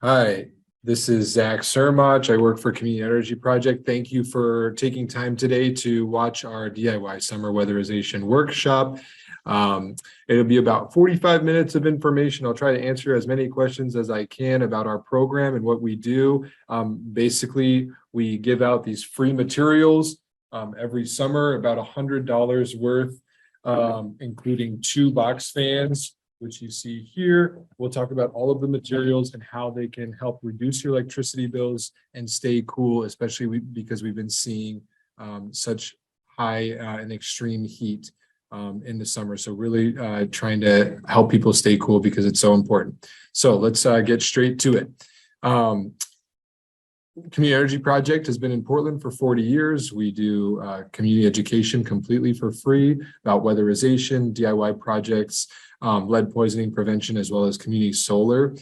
Hi, this is Zach Sermach. I work for Community Energy Project. Thank you for taking time today to watch our DIY summer weatherization workshop. It'll be about 45 minutes of information. I'll try to answer as many questions as I can about our program and what we do. Basically, we give out these free materials every summer, about $100 worth, including 2 box fans, which you see here. We'll talk about all of the materials and how they can help reduce your electricity bills and stay cool, especially because we've been seeing such high and extreme heat in the summer. So really trying to help people stay cool because it's so important. So let's get straight to it. Community Energy Project has been in Portland for 40 years. We do community education completely for free about weatherization, DIY projects, lead poisoning prevention, as well as community solar.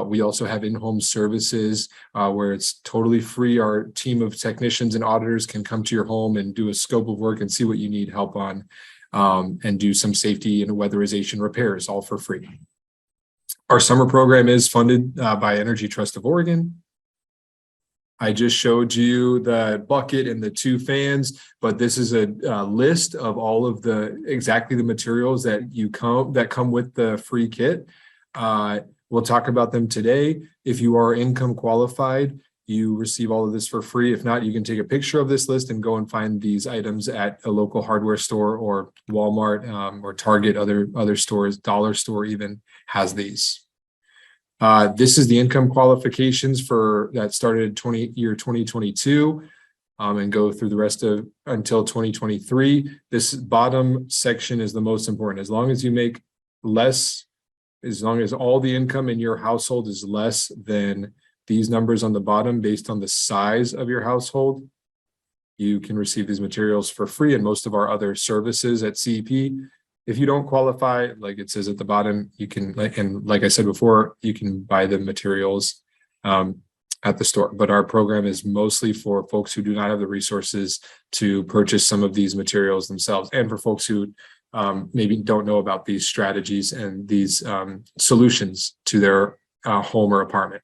We also have in-home services where it's totally free. Our team of technicians and auditors can come to your home and do a scope of work and see what you need help on, and do some safety and weatherization repairs, all for free. Our summer program is funded by Energy Trust of Oregon. I just showed you the bucket and the 2 fans, but this is a list of all of exactly the materials that come with the free kit. We'll talk about them today. If you are income qualified, you receive all of this for free. If not, you can take a picture of this list and go and find these items at a local hardware store or Walmart or Target, other stores, dollar store even has these. This is the income qualifications for that started year 2022 and go through the rest of until 2023. This bottom section is the most important. As long as you make less, as long as all the income in your household is less than these numbers on the bottom based on the size of your household, you can receive these materials for free and most of our other services at CEP. If you don't qualify, like it says at the bottom, you can, and like I said before, you can buy the materials at the store. But our program is mostly for folks who do not have the resources to purchase some of these materials themselves, and for folks who maybe don't know about these strategies and these solutions to their home or apartment.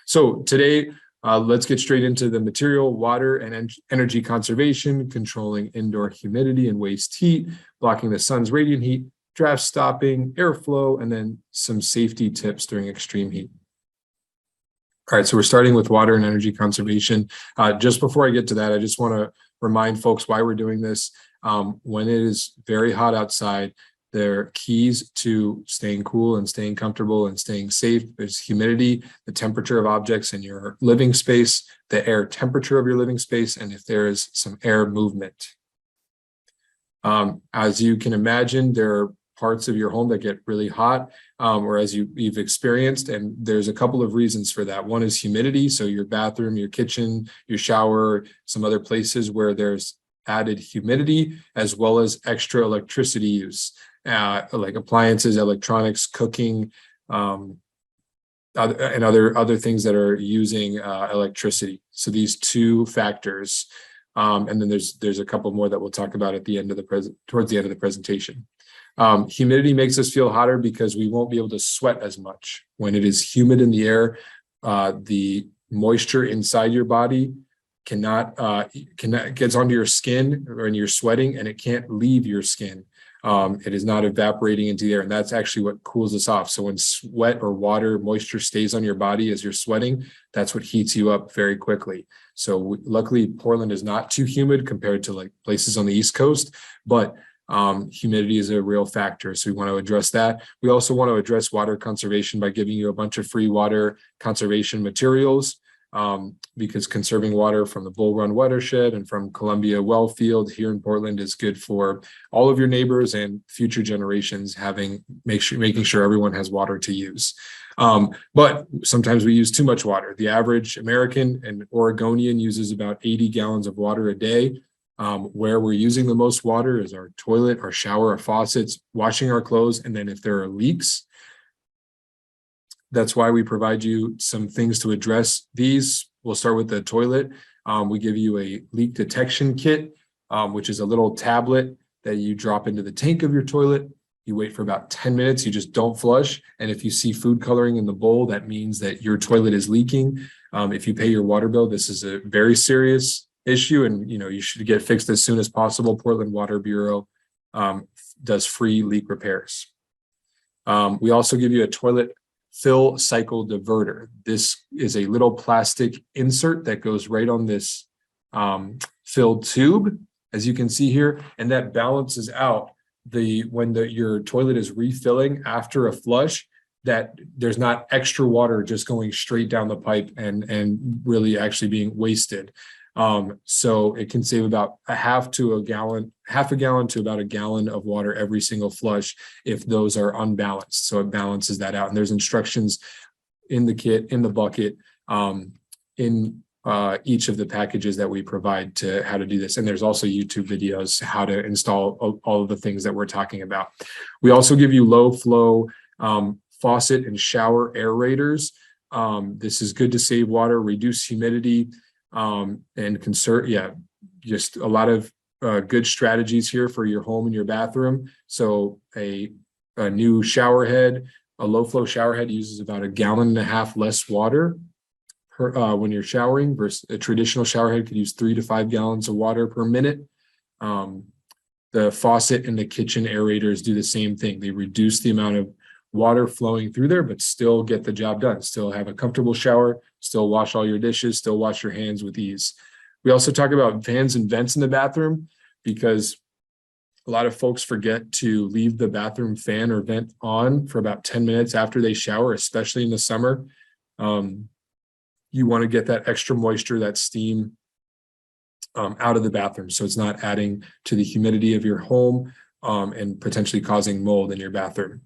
So today, let's get straight into the material, water and energy conservation, controlling indoor humidity and waste heat, blocking the sun's radiant heat, draft stopping, airflow, and then some safety tips during extreme heat. All right, so we're starting with water and energy conservation. Just before I get to that, I just want to remind folks why we're doing this. When it is very hot outside, there are keys to staying cool and staying comfortable and staying safe. There's humidity, the temperature of objects in your living space, the air temperature of your living space, and if there is some air movement. As you can imagine, there are parts of your home that get really hot, or as you've experienced, and there's a couple of reasons for that. One is humidity, so your bathroom, your kitchen, your shower, some other places where there's added humidity, as well as extra electricity use. Like appliances, electronics, cooking, and other things that are using electricity. So these 2 factors, and then there's a couple more that we'll talk about at the end of towards the end of the presentation. Humidity makes us feel hotter because we won't be able to sweat as much when it is humid in the air. The moisture inside your body cannot gets onto your skin when you're sweating, and it can't leave your skin. It is not evaporating into the air, and that's actually what cools us off. So when sweat or water moisture stays on your body as you're sweating, that's what heats you up very quickly. So luckily, Portland is not too humid compared to like places on the East Coast, but humidity is a real factor. So we want to address that. We also want to address water conservation by giving you a bunch of free water conservation materials. Because conserving water from the Bull Run watershed and from Columbia well field here in Portland is good for all of your neighbors and future generations, making sure everyone has water to use. But sometimes we use too much water. The average American and Oregonian uses about 80 gallons of water a day. Where we're using the most water is our toilet, our shower, our faucets, washing our clothes, and then if there are leaks. That's why we provide you some things to address these. We'll start with the toilet. We give you a leak detection kit, which is a little tablet that you drop into the tank of your toilet. You wait for about 10 minutes, you just don't flush. And if you see food coloring in the bowl, that means that your toilet is leaking. If you pay your water bill, this is a very serious issue, and you should get fixed as soon as possible. Portland Water Bureau does free leak repairs. We also give you a toilet fill cycle diverter. This is a little plastic insert that goes right on this filled tube, as you can see here, and that balances out when your toilet is refilling after a flush, that there's not extra water just going straight down the pipe and really actually being wasted. So it can save about half a gallon to about a gallon of water every single flush if those are unbalanced. So it balances that out. And there's instructions in the kit, in the bucket, in each of the packages that we provide to how to do this. And there's also YouTube videos how to install all of the things that we're talking about. We also give you low flow faucet and shower aerators. This is good to save water, reduce humidity, and conserve, just a lot of good strategies here for your home and your bathroom. So a new shower head, a low flow shower head uses about 1.5 gallons less water when you're showering versus a traditional shower head could use 3 to 5 gallons of water per minute. The faucet and the kitchen aerators do the same thing. They reduce the amount of water flowing through there, but still get the job done. Still have a comfortable shower, still wash all your dishes, still wash your hands with ease. We also talk about fans and vents in the bathroom because a lot of folks forget to leave the bathroom fan or vent on for about 10 minutes after they shower, especially in the summer. You want to get that extra moisture, that steam out of the bathroom, so it's not adding to the humidity of your home and potentially causing mold in your bathroom.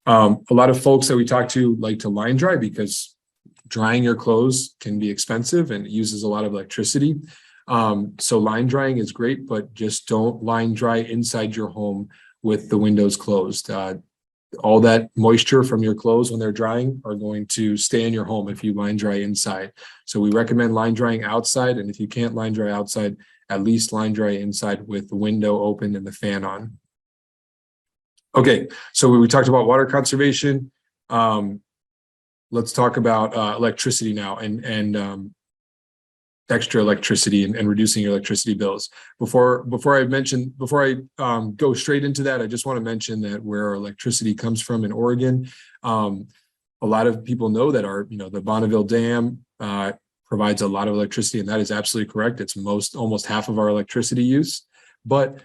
A lot of folks that we talk to like to line dry because drying your clothes can be expensive and it uses a lot of electricity. So line drying is great, but just don't line dry inside your home with the windows closed. All that moisture from your clothes when they're drying are going to stay in your home if you line dry inside. So we recommend line drying outside, and if you can't line dry outside, at least line dry inside with the window open and the fan on. Okay, so we talked about water conservation. Let's talk about electricity now and extra electricity and reducing your electricity bills. Before I go straight into that, I just want to mention that where our electricity comes from in Oregon, a lot of people know that the Bonneville Dam provides a lot of electricity, and that is absolutely correct. It's almost half of our electricity use, but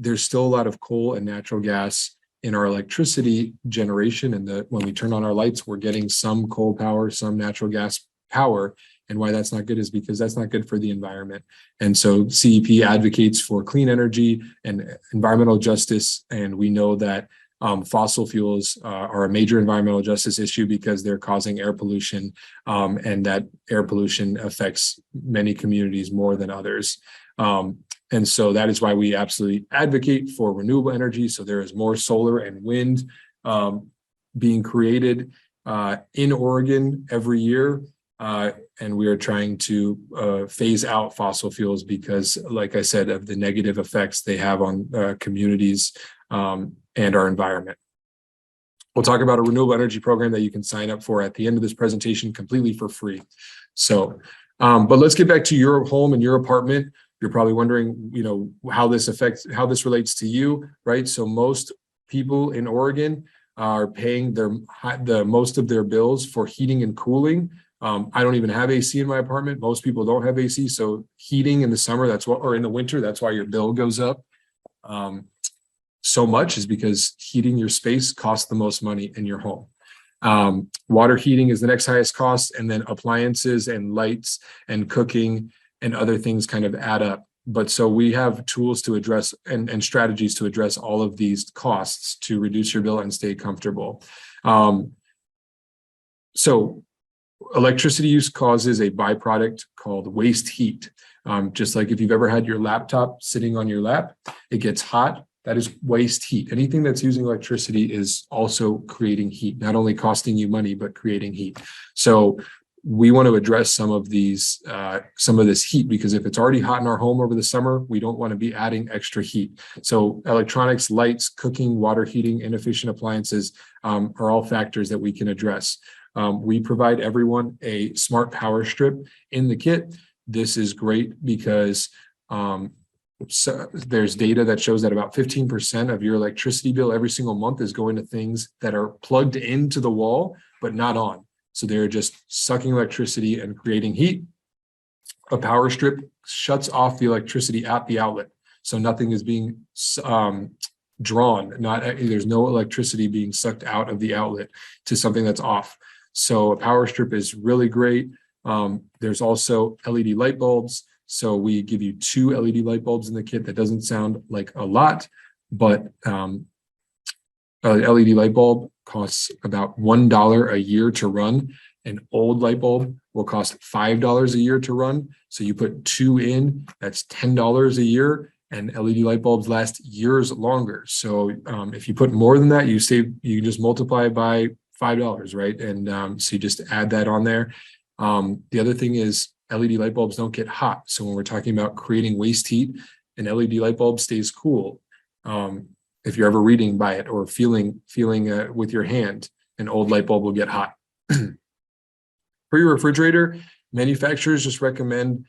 there's still a lot of coal and natural gas in our electricity generation. And when we turn on our lights, we're getting some coal power, some natural gas power. And why that's not good is because that's not good for the environment. And so CEP advocates for clean energy and environmental justice. And we know that fossil fuels are a major environmental justice issue because they're causing air pollution, and that air pollution affects many communities more than others. And so that is why we absolutely advocate for renewable energy. So there is more solar and wind being created in Oregon every year. And we are trying to phase out fossil fuels because, like I said, of the negative effects they have on communities and our environment. We'll talk about a renewable energy program that you can sign up for at the end of this presentation completely for free. So, but let's get back to your home and your apartment. You're probably wondering, how this relates to you, right? So most people in Oregon are paying the most of their bills for heating and cooling. I don't even have AC in my apartment. Most people don't have AC. So heating in the summer, or in the winter, that's why your bill goes up so much, is because heating your space costs the most money in your home. Water heating is the next highest cost, and then appliances and lights and cooking and other things kind of add up. But so we have tools to address and strategies to address all of these costs to reduce your bill and stay comfortable. So electricity use causes a byproduct called waste heat. Just like if you've ever had your laptop sitting on your lap, it gets hot. That is waste heat. Anything that's using electricity is also creating heat, not only costing you money, but creating heat. So we want to address some of this heat, because if it's already hot in our home over the summer, we don't want to be adding extra heat. So electronics, lights, cooking, water heating, inefficient appliances are all factors that we can address. We provide everyone a smart power strip in the kit. This is great because so there's data that shows that about 15% of your electricity bill every single month is going to things that are plugged into the wall, but not on. So they're just sucking electricity and creating heat. A power strip shuts off the electricity at the outlet. So nothing is being drawn. There's no electricity being sucked out of the outlet to something that's off. So a power strip is really great. There's also LED light bulbs. So we give you 2 LED light bulbs in the kit. That doesn't sound like a lot, but a LED light bulb costs about $1 a year to run. An old light bulb will cost $5 a year to run. So you put 2 in, that's $10 a year, and LED light bulbs last years longer. So if you put more than that, you can just multiply it by $5, right? And so you just add that on there. The other thing is LED light bulbs don't get hot. So when we're talking about creating waste heat, an LED light bulb stays cool. If you're ever reading by it or feeling with your hand, an old light bulb will get hot. For your refrigerator, manufacturers just recommend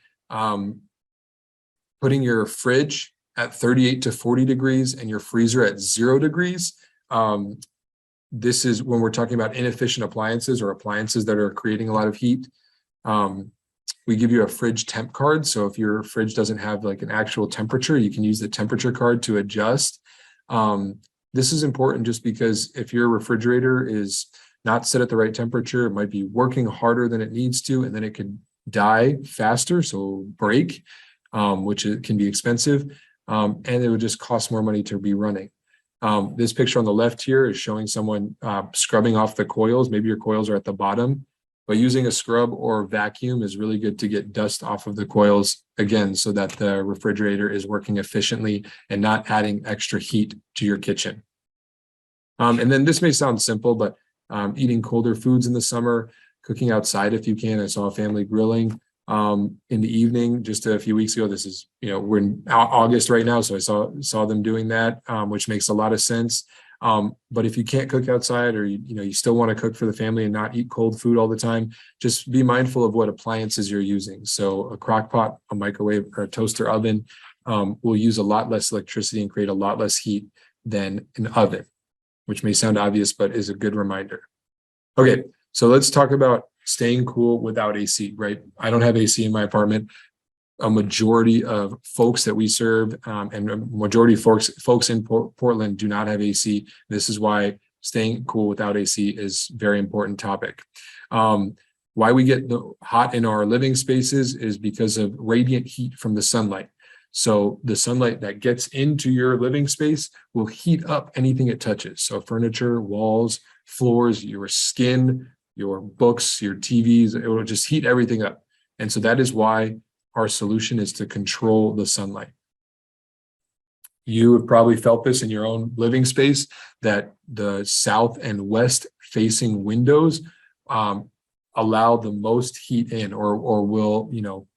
putting your fridge at 38 to 40 degrees and your freezer at 0 degrees. This is when we're talking about inefficient appliances or appliances that are creating a lot of heat. We give you a fridge temp card. So if your fridge doesn't have like an actual temperature, you can use the temperature card to adjust. This is important just because if your refrigerator is not set at the right temperature, it might be working harder than it needs to, and then it could die faster, so break, which can be expensive, and it would just cost more money to be running. This picture on the left here is showing someone scrubbing off the coils. Maybe your coils are at the bottom, but using a scrub or vacuum is really good to get dust off of the coils again, so that the refrigerator is working efficiently and not adding extra heat to your kitchen. And then this may sound simple, but eating colder foods in the summer, cooking outside if you can. I saw a family grilling in the evening just a few weeks ago. This is, we're in August right now, so I saw them doing that, which makes a lot of sense. But if you can't cook outside, or you still want to cook for the family and not eat cold food all the time, just be mindful of what appliances you're using. So a crock pot, a microwave, or a toaster oven will use a lot less electricity and create a lot less heat than an oven, which may sound obvious, but is a good reminder. Okay, so let's talk about staying cool without AC, right? I don't have AC in my apartment. A majority of folks that we serve and a majority of folks in Portland do not have AC. This is why staying cool without AC is a very important topic. Why we get hot in our living spaces is because of radiant heat from the sunlight. So the sunlight that gets into your living space will heat up anything it touches. So furniture, walls, floors, your skin, your books, your TVs, it will just heat everything up. And so that is why our solution is to control the sunlight. You have probably felt this in your own living space, that the south and west facing windows allow the most heat in, or will,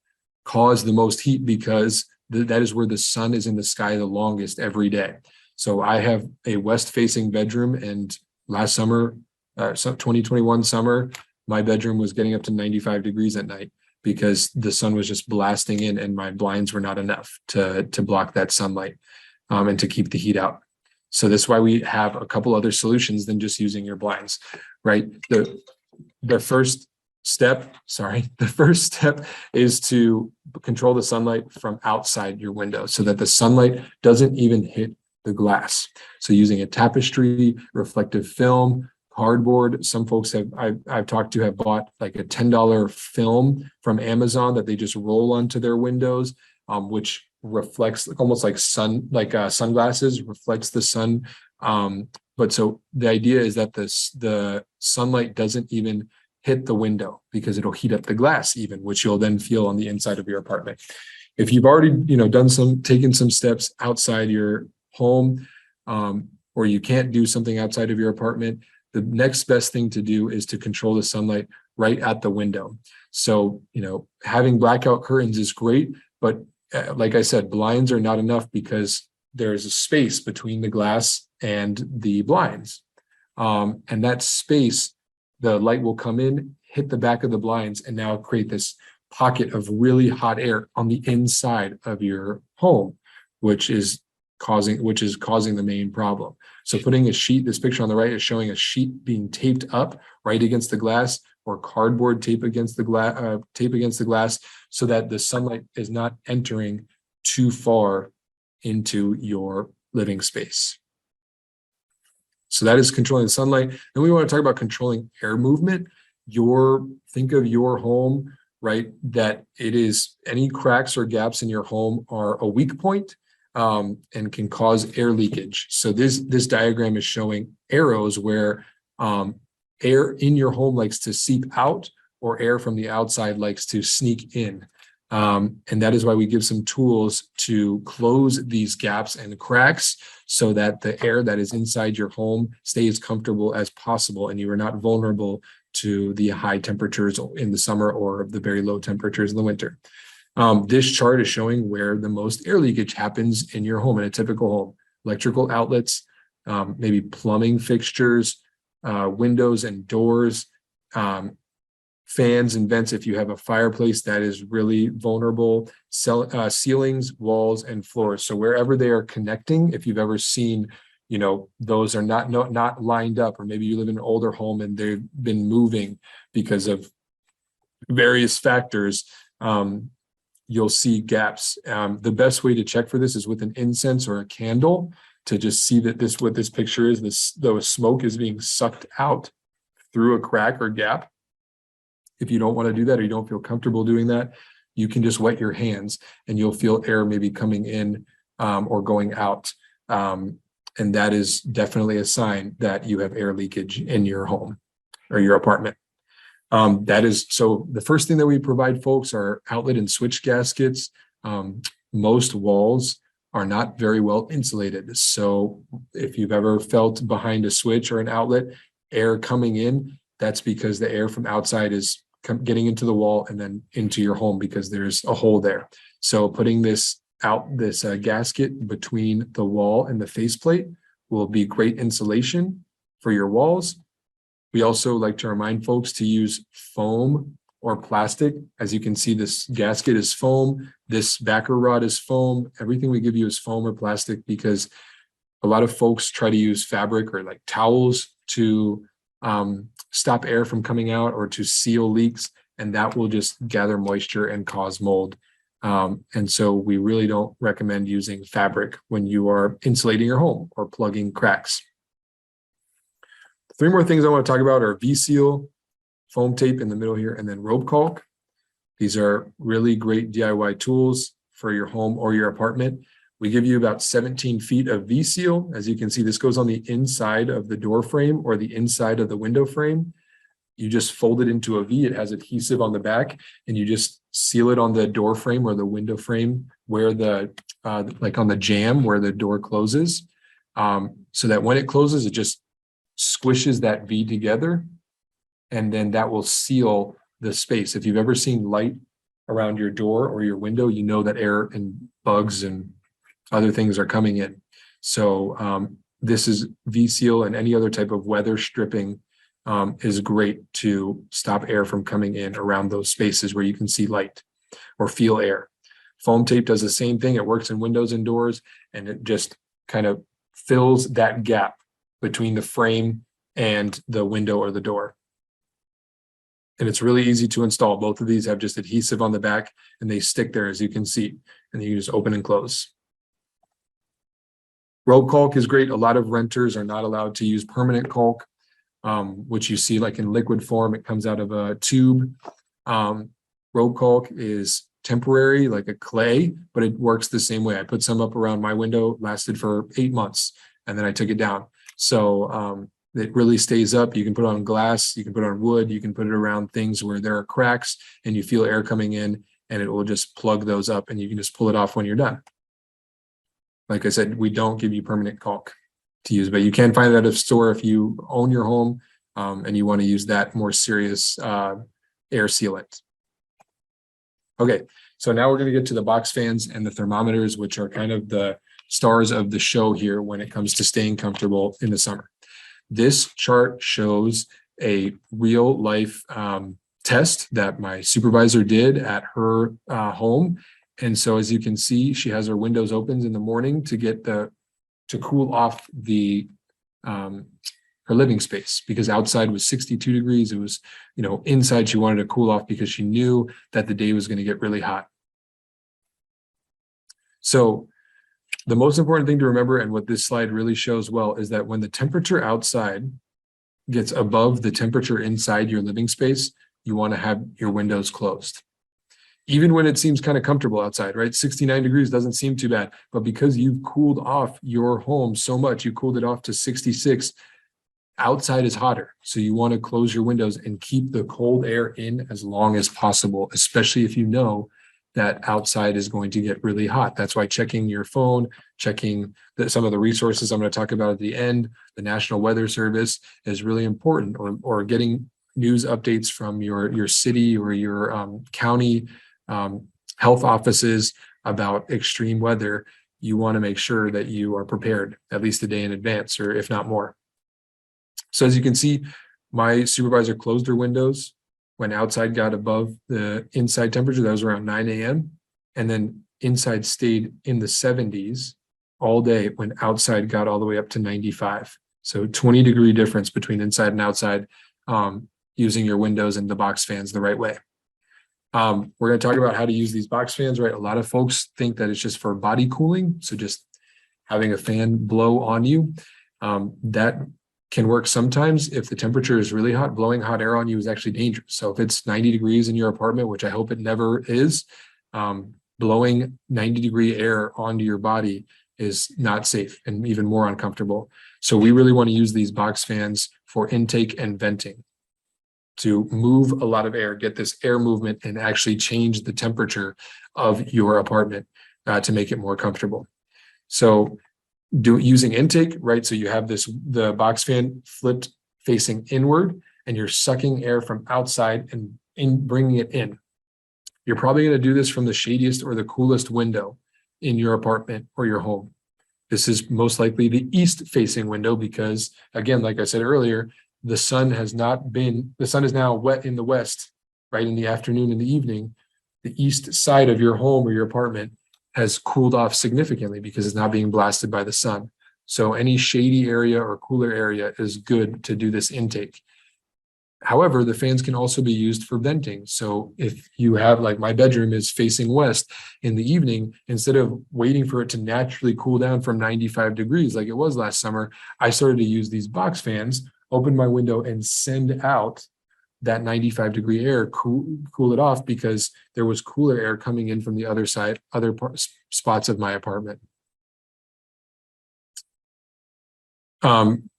cause the most heat, because that is where the sun is in the sky the longest every day. So I have a west facing bedroom, and last summer, 2021 summer, my bedroom was getting up to 95 degrees at night because the sun was just blasting in, and my blinds were not enough to block that sunlight and to keep the heat out. So that's why we have a couple other solutions than just using your blinds, right? The first step is to control the sunlight from outside your window so that the sunlight doesn't even hit the glass. So using a tapestry, reflective film, cardboard. Some folks I've talked to have bought like a $10 film from Amazon that they just roll onto their windows, which reflects almost like sunglasses, reflects the sun. But so the idea is that the sunlight doesn't even hit the window because it'll heat up the glass even, which you'll then feel on the inside of your apartment. If you've already, taken some steps outside your home, or you can't do something outside of your apartment, the next best thing to do is to control the sunlight right at the window. So, having blackout curtains is great, but like I said, blinds are not enough because there's a space between the glass and the blinds. And that space, the light will come in, hit the back of the blinds, and now create this pocket of really hot air on the inside of your home, which is causing the main problem. So putting a sheet, this picture on the right is showing a sheet being taped up right against the glass, or cardboard tape against the glass, so that the sunlight is not entering too far into your living space. So that is controlling the sunlight. And we want to talk about controlling air movement. Think of your home, right? That it is, any cracks or gaps in your home are a weak point, and can cause air leakage. So this diagram is showing arrows where air in your home likes to seep out, or air from the outside likes to sneak in. And that is why we give some tools to close these gaps and cracks so that the air that is inside your home stays comfortable as possible, and you are not vulnerable to the high temperatures in the summer or the very low temperatures in the winter. This chart is showing where the most air leakage happens in your home, in a typical home. Electrical outlets, maybe plumbing fixtures, windows and doors, fans and vents if you have a fireplace that is really vulnerable, ceilings, walls, and floors. So wherever they are connecting, if you've ever seen, those are not lined up, or maybe you live in an older home and they've been moving because of various factors, you'll see gaps. The best way to check for this is with an incense or a candle, to just see that what this picture is, the smoke is being sucked out through a crack or gap. If you don't want to do that, or you don't feel comfortable doing that, you can just wet your hands and you'll feel air maybe coming in or going out. And that is definitely a sign that you have air leakage in your home or your apartment. So the first thing that we provide folks are outlet and switch gaskets. Most walls are not very well insulated. So if you've ever felt behind a switch or an outlet, air coming in, that's because the air from outside is getting into the wall and then into your home because there's a hole there. So putting this gasket between the wall and the faceplate will be great insulation for your walls. We also like to remind folks to use foam or plastic. As you can see, this gasket is foam, this backer rod is foam. Everything we give you is foam or plastic, because a lot of folks try to use fabric or like towels to stop air from coming out or to seal leaks, and that will just gather moisture and cause mold. And so we really don't recommend using fabric when you are insulating your home or plugging cracks. Three more things I want to talk about are V-Seal, foam tape in the middle here, and then rope caulk. These are really great DIY tools for your home or your apartment. We give you about 17 feet of V-Seal. As you can see, this goes on the inside of the door frame or the inside of the window frame. You just fold it into a V. It has adhesive on the back, and you just seal it on the door frame or the window frame where like on the jamb where the door closes, so that when it closes, it just squishes that V together, and then that will seal the space. If you've ever seen light around your door or your window, you know that air and bugs and other things are coming in. So this is V-Seal, and any other type of weather stripping is great to stop air from coming in around those spaces where you can see light or feel air. Foam tape does the same thing. It works in windows and doors, and it just kind of fills that gap between the frame and the window or the door. And it's really easy to install. Both of these have just adhesive on the back, and they stick there, as you can see, and you just open and close. Rope caulk is great. A lot of renters are not allowed to use permanent caulk, which you see like in liquid form. It comes out of a tube. Rope caulk is temporary, like a clay, but it works the same way. I put some up around my window, lasted for 8 months, and then I took it down. So it really stays up. You can put it on glass, you can put it on wood, you can put it around things where there are cracks and you feel air coming in, and it will just plug those up, and you can just pull it off when you're done. Like I said, we don't give you permanent caulk to use, but you can find that at a store if you own your home and you want to use that more serious air sealant. Okay, so now we're going to get to the box fans and the thermometers, which are kind of the stars of the show here when it comes to staying comfortable in the summer. This chart shows a real life test that my supervisor did at her home. And so as you can see, she has her windows open in the morning to get to cool off the her living space, because outside was 62 degrees. It was, inside she wanted to cool off because she knew that the day was going to get really hot. So the most important thing to remember, and what this slide really shows well, is that when the temperature outside gets above the temperature inside your living space, you want to have your windows closed. Even when it seems kind of comfortable outside, right? 69 degrees doesn't seem too bad, but because you've cooled off your home so much, you cooled it off to 66, outside is hotter. So you want to close your windows and keep the cold air in as long as possible, especially if you know that outside is going to get really hot. That's why checking your phone, checking some of the resources I'm going to talk about at the end, the National Weather Service, is really important, or getting news updates from your city or your county health offices about extreme weather. You want to make sure that you are prepared at least a day in advance, or if not more. So as you can see, my supervisor closed her windows when outside got above the inside temperature. That was around 9 a.m. And then inside stayed in the 70s all day when outside got all the way up to 95. So 20-degree difference between inside and outside, using your windows and the box fans the right way. We're going to talk about how to use these box fans, right? A lot of folks think that it's just for body cooling. So just having a fan blow on you, that can work sometimes. If the temperature is really hot, blowing hot air on you is actually dangerous. So if it's 90 degrees in your apartment, which I hope it never is, blowing 90-degree air onto your body is not safe and even more uncomfortable. So we really want to use these box fans for intake and venting to move a lot of air, get this air movement, and actually change the temperature of your apartment to make it more comfortable. So using intake, right? So you have the box fan flipped facing inward, and you're sucking air from outside and bringing it in. You're probably going to do this from the shadiest or the coolest window in your apartment or your home. This is most likely the east facing window because, again, like I said earlier, the sun is now wet in the west, right? In the afternoon and the evening, the east side of your home or your apartment has cooled off significantly because it's not being blasted by the sun. So any shady area or cooler area is good to do this intake. However, the fans can also be used for venting. So if you have, like my bedroom is facing west in the evening, instead of waiting for it to naturally cool down from 95 degrees like it was last summer, I started to use these box fans, open my window and send out that 95-degree air, cool it off, because there was cooler air coming in from the other side, spots of my apartment.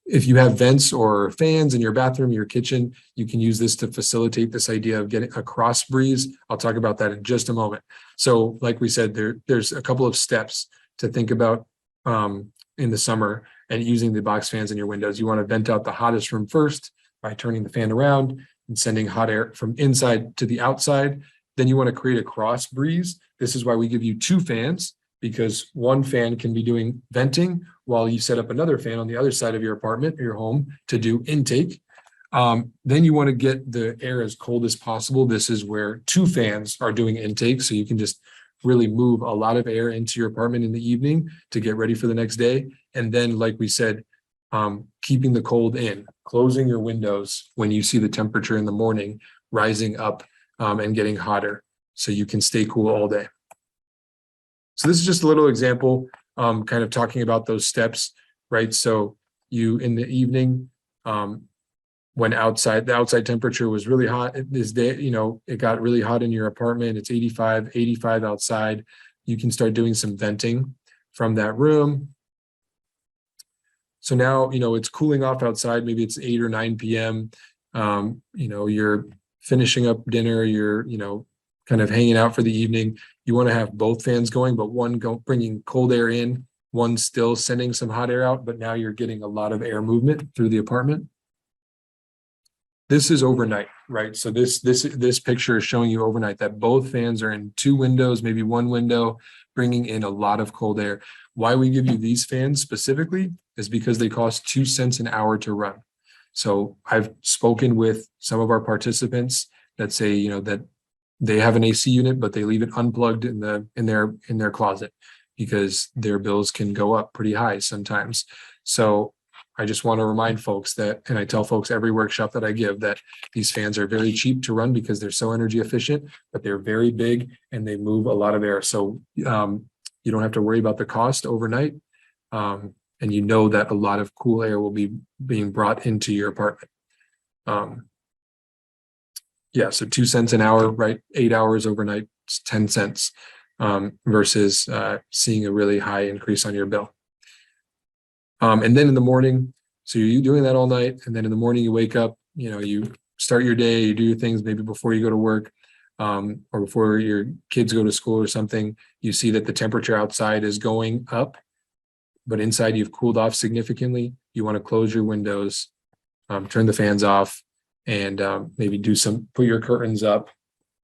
If you have vents or fans in your bathroom, your kitchen, you can use this to facilitate this idea of getting a cross breeze. I'll talk about that in just a moment. So like we said, there's a couple of steps to think about in the summer and using the box fans in your windows. You want to vent out the hottest room first by turning the fan around and sending hot air from inside to the outside. Then you want to create a cross breeze. This is why we give you two fans, because one fan can be doing venting while you set up another fan on the other side of your apartment or your home to do intake. Then you want to get the air as cold as possible. This is where two fans are doing intake. So you can just really move a lot of air into your apartment in the evening to get ready for the next day. And then, like we said, keeping the cold in, closing your windows when you see the temperature in the morning rising up and getting hotter so you can stay cool all day. So this is just a little example, kind of talking about those steps, right? So you, in the evening, when the outside temperature was really hot this day, it got really hot in your apartment, it's 85 outside, you can start doing some venting from that room. So now, it's cooling off outside, maybe it's 8 or 9 p.m. You're finishing up dinner, you're, kind of hanging out for the evening. You want to have both fans going, but one bringing cold air in, one still sending some hot air out, but now you're getting a lot of air movement through the apartment. This is overnight, right? So this picture is showing you overnight that both fans are in 2 windows, maybe 1 window, bringing in a lot of cold air. Why we give you these fans specifically is because they cost 2 cents an hour to run. So I've spoken with some of our participants that say, you know, that they have an AC unit, but they leave it unplugged in their closet because their bills can go up pretty high sometimes. So I just want to remind folks that, and I tell folks every workshop that I give, that these fans are very cheap to run because they're so energy efficient, but they're very big and they move a lot of air. So you don't have to worry about the cost overnight. And you know that a lot of cool air will be being brought into your apartment. Yeah, so 2 cents an hour, right? 8 hours overnight, it's 10 cents versus seeing a really high increase on your bill. And then in the morning, so you're doing that all night, and then in the morning you wake up, you know, you start your day, you do your things maybe before you go to work, or before your kids go to school or something. You see that the temperature outside is going up, but inside you've cooled off significantly. You want to close your windows, turn the fans off, and maybe put your curtains up,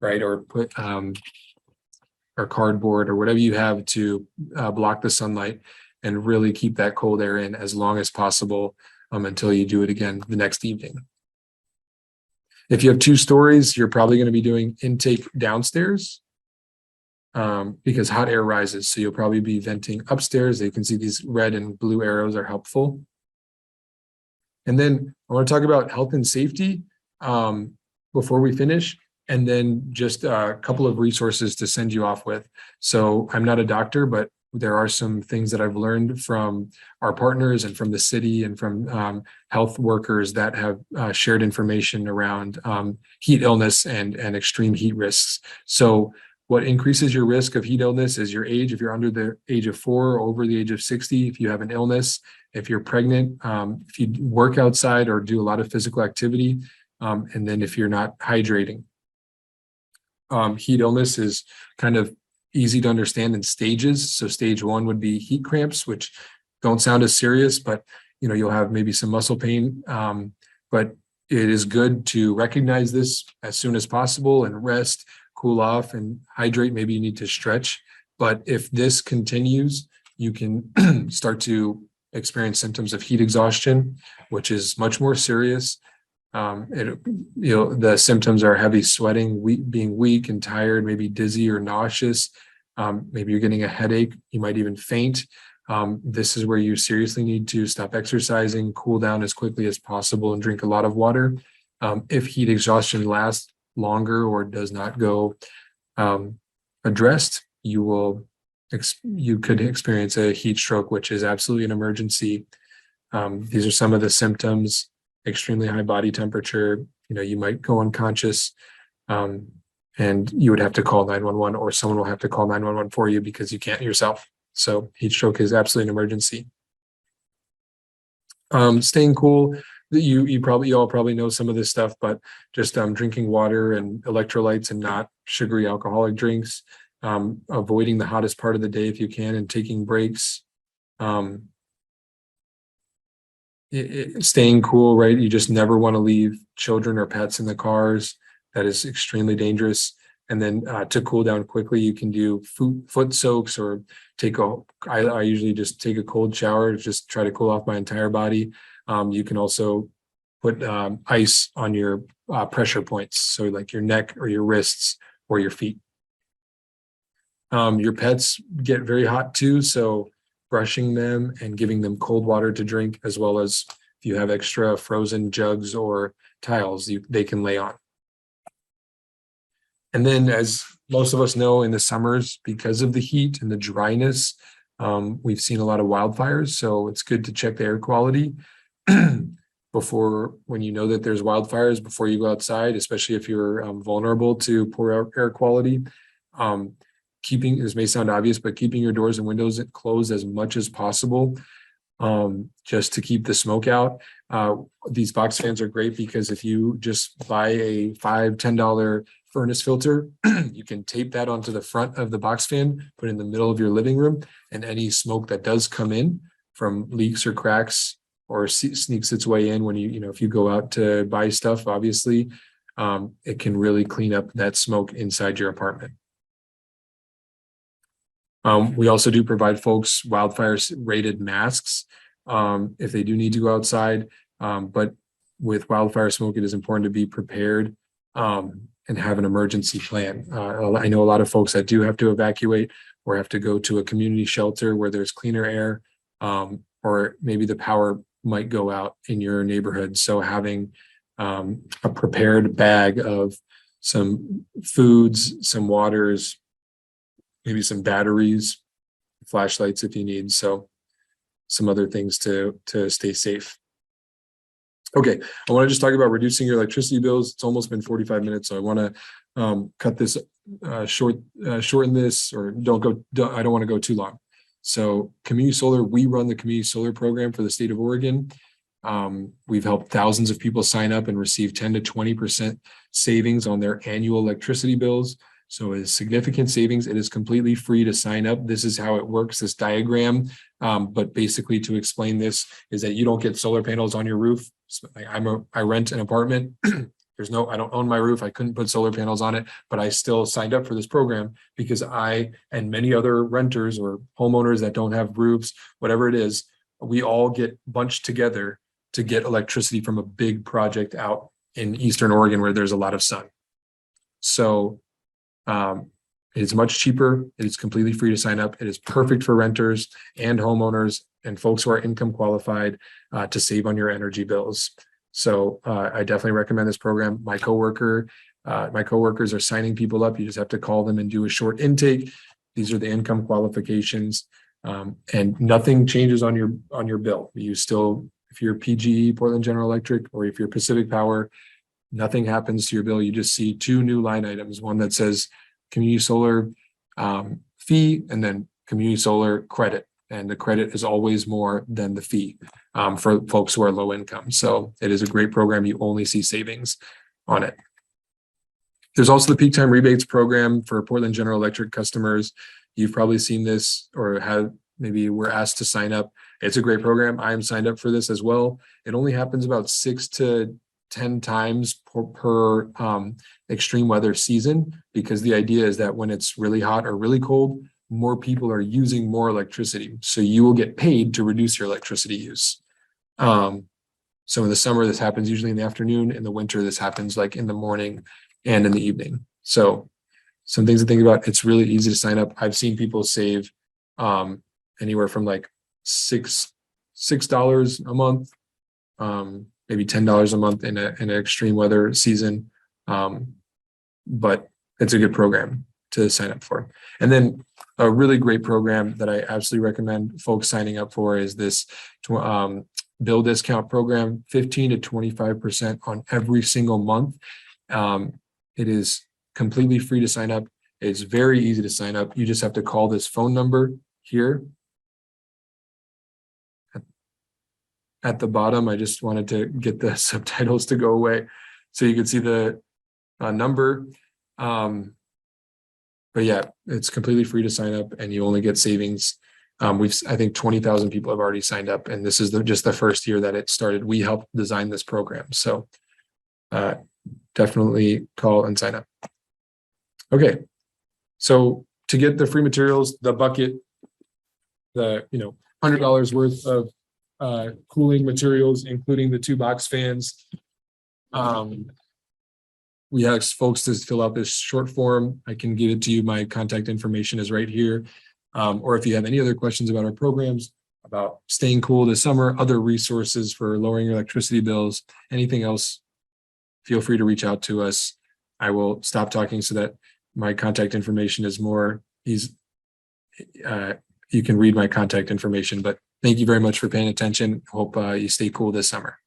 right? Or put or cardboard or whatever you have to block the sunlight and really keep that cold air in as long as possible until you do it again the next evening. If you have 2 stories, you're probably going to be doing intake downstairs because hot air rises. So you'll probably be venting upstairs. You can see these red and blue arrows are helpful. And then I want to talk about health and safety before we finish, and then just a couple of resources to send you off with. So I'm not a doctor, but there are some things that I've learned from our partners and from the city and from health workers that have shared information around heat illness and extreme heat risks. So what increases your risk of heat illness is your age. If you're under the age of 4 or over the age of 60, if you have an illness, if you're pregnant, if you work outside or do a lot of physical activity, and then if you're not hydrating. Heat illness is kind of easy to understand in stages. So stage 1 would be heat cramps, which don't sound as serious, but you know, you'll have maybe some muscle pain. But it is good to recognize this as soon as possible and rest, cool off, and hydrate. Maybe you need to stretch. But if this continues, you can start to experience symptoms of heat exhaustion, which is much more serious. The symptoms are heavy sweating, being weak and tired, maybe dizzy or nauseous. Maybe you're getting a headache. You might even faint. This is where you seriously need to stop exercising, cool down as quickly as possible, and drink a lot of water. If heat exhaustion lasts longer or does not go addressed, you could experience a heat stroke, which is absolutely an emergency. These are some of the symptoms. Extremely high body temperature, you know, you might go unconscious, and you would have to call 911, or someone will have to call 911 for you because you can't yourself. So heat stroke is absolutely an emergency. Staying cool, you all probably know some of this stuff, but just drinking water and electrolytes and not sugary alcoholic drinks, avoiding the hottest part of the day if you can, and taking breaks. Staying cool, right? You just never want to leave children or pets in the cars. That is extremely dangerous. And then to cool down quickly, you can do foot soaks, or I usually just take a cold shower to just try to cool off my entire body. You can also put ice on your pressure points, so like your neck or your wrists or your feet. Your pets get very hot too, so brushing them and giving them cold water to drink, as well as if you have extra frozen jugs or tiles, they can lay on. And then, as most of us know, in the summers, because of the heat and the dryness, we've seen a lot of wildfires. So it's good to check the air quality when you know that there's wildfires, before you go outside, especially if you're vulnerable to poor air quality. This may sound obvious, but keeping your doors and windows closed as much as possible, just to keep the smoke out. These box fans are great because if you just buy a $5-10 furnace filter, you can tape that onto the front of the box fan, put it in the middle of your living room, and any smoke that does come in from leaks or cracks or sneaks its way in when if you go out to buy stuff, obviously, it can really clean up that smoke inside your apartment. We also do provide folks wildfire rated masks if they do need to go outside. But with wildfire smoke, it is important to be prepared and have an emergency plan. I know a lot of folks that do have to evacuate or have to go to a community shelter where there's cleaner air, or maybe the power might go out in your neighborhood. So having a prepared bag of some foods, some waters, maybe some batteries, flashlights if you need. So some other things to stay safe. Okay, I want to just talk about reducing your electricity bills. It's almost been 45 minutes, so I want to cut this shorten this, or I don't want to go too long. So community solar, we run the community solar program for the state of Oregon. We've helped thousands of people sign up and receive 10 to 20% savings on their annual electricity bills. So it is significant savings. It is completely free to sign up. This is how it works, this diagram. But basically to explain this is that you don't get solar panels on your roof. I rent an apartment. I don't own my roof. I couldn't put solar panels on it, but I still signed up for this program because I and many other renters or homeowners that don't have roofs, whatever it is, we all get bunched together to get electricity from a big project out in Eastern Oregon where there's a lot of sun. So it is much cheaper. It is completely free to sign up. It is perfect for renters and homeowners and folks who are income qualified to save on your energy bills. So I definitely recommend this program. My coworkers are signing people up. You just have to call them and do a short intake. These are the income qualifications, and nothing changes on your bill. You still, if you're PGE, Portland General Electric, or if you're Pacific Power, nothing happens to your bill. You just see two new line items, one that says community solar fee and then community solar credit. And the credit is always more than the fee for folks who are low income. So it is a great program. You only see savings on it. There's also the peak time rebates program for Portland General Electric customers. You've probably seen this or maybe were asked to sign up. It's a great program. I am signed up for this as well. It only happens about 6 to 10 times per extreme weather season, because the idea is that when it's really hot or really cold, more people are using more electricity. So you will get paid to reduce your electricity use. So in the summer, this happens usually in the afternoon. In the winter, this happens like in the morning and in the evening. So some things to think about. It's really easy to sign up. I've seen people save anywhere from like $6 a month, maybe $10 a month in an extreme weather season. But it's a good program to sign up for. And then a really great program that I absolutely recommend folks signing up for is this bill discount program, 15 to 25% on every single month. It is completely free to sign up. It's very easy to sign up. You just have to call this phone number here at the bottom. I just wanted to get the subtitles to go away so you can see the number. But yeah, it's completely free to sign up and you only get savings. I think 20,000 people have already signed up, and this is just the first year that it started. We helped design this program. So definitely call and sign up. Okay. So to get the free materials, the bucket, the $100 worth of cooling materials, including the 2 box fans. We ask folks to fill out this short form. I can give it to you. My contact information is right here. Or if you have any other questions about our programs, about staying cool this summer, other resources for lowering your electricity bills, anything else, feel free to reach out to us. I will stop talking so that my contact information is more easy. You can read my contact information, but thank you very much for paying attention. Hope you stay cool this summer.